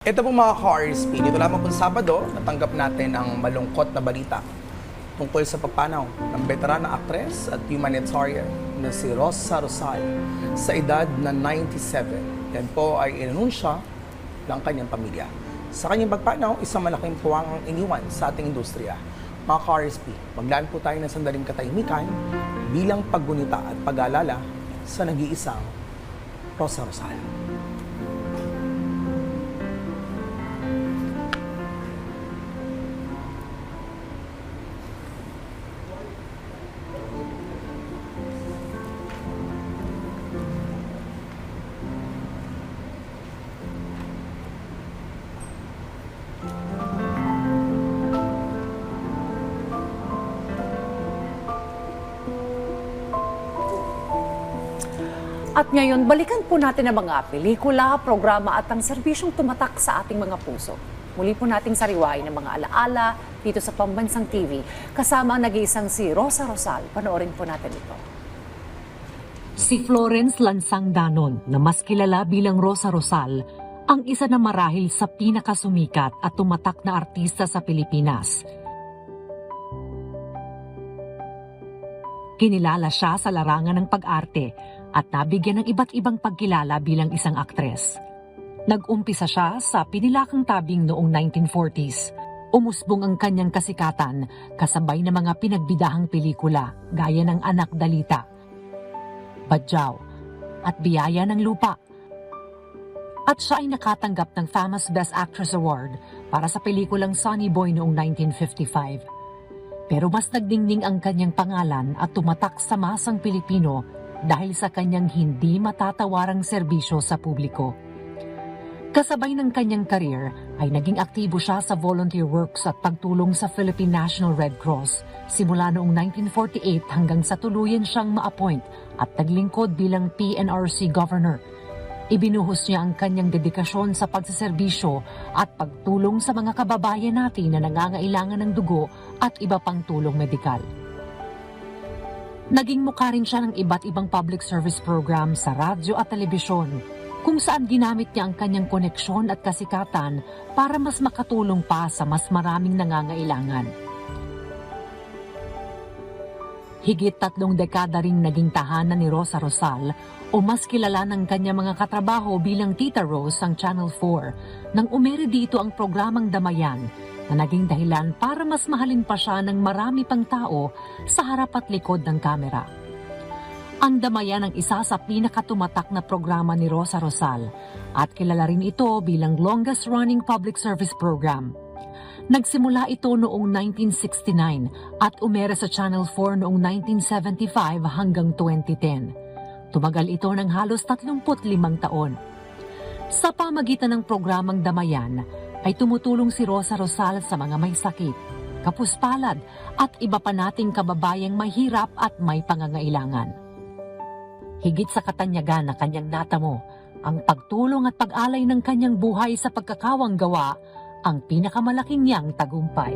Ito po mga ka-RSP, dito lamang po Sabado, natanggap natin ang malungkot na balita tungkol sa pagpanaw ng veterana actress at humanitarian na si Rosa Rosal sa edad na 97. Yan po ay inanunsya ng kanyang pamilya. Sa kanyang pagpanaw, isang malaking puwang ang iniwan sa ating industriya. Mga ka-RSP, maglaan po tayo ng sandaling katahimikan bilang paggunita at pag-aalala sa nag-iisang Rosa Rosal. At ngayon, balikan po natin ang mga pelikula, programa at ang serbisyong tumatak sa ating mga puso. Muli po nating sariwain ang mga alaala dito sa Pambansang TV kasama ang nag-iisang si Rosa Rosal. Panoorin po natin ito. Si Florence Lansang Danon, na mas kilala bilang Rosa Rosal, ang isa na marahil sa pinakasumikat at tumatak na artista sa Pilipinas. Kinilala siya sa larangan ng pag-arte at nabigyan ng iba't ibang pagkilala bilang isang aktres. Nag-umpisa siya sa pinilakang tabing noong 1940s. Umusbong ang kanyang kasikatan kasabay ng mga pinagbidahang pelikula gaya ng Anak Dalita, Badyaw at Biyaya ng Lupa. At siya ay nakatanggap ng Famous Best Actress Award para sa pelikulang Sonny Boy noong 1955. Pero mas nagdingning ang kanyang pangalan at tumatak sa masang Pilipino dahil sa kanyang hindi matatawarang serbisyo sa publiko. Kasabay ng kanyang career ay naging aktibo siya sa volunteer works at pagtulong sa Philippine National Red Cross simula noong 1948 hanggang sa tuluyan siyang ma-appoint at naglingkod bilang PNRC Governor. Ibinuhos niya ang kanyang dedikasyon sa pagsaserbisyo at pagtulong sa mga kababayan natin na nangangailangan ng dugo at iba pang tulong medikal. Naging mukha rin siya ng iba't ibang public service program sa radyo at telebisyon, kung saan ginamit niya ang kanyang koneksyon at kasikatan para mas makatulong pa sa mas maraming nangangailangan. Higit 3 dekada ring naging tahanan ni Rosa Rosal o mas kilala ng kanyang mga katrabaho bilang Tita Rose ang Channel 4 nang umere dito ang programang Damayan na naging dahilan para mas mahalin pa siya ng marami pang tao sa harap at likod ng kamera. Ang Damayan ang isa sa pinakatumatak na programa ni Rosa Rosal at kilala rin ito bilang longest running public service program. Nagsimula ito noong 1969 at umere sa Channel 4 noong 1975 hanggang 2010. Tumagal ito ng halos 35 taon. Sa pamagitan ng programang Damayan, ay tumutulong si Rosa Rosal sa mga may sakit, kapuspalad at iba pa nating kababayang may hirap at may pangangailangan. Higit sa katanyagan na kanyang natamo, ang pagtulong at pag-alay ng kanyang buhay sa pagkakawang gawa ang pinakamalaking niyang tagumpay.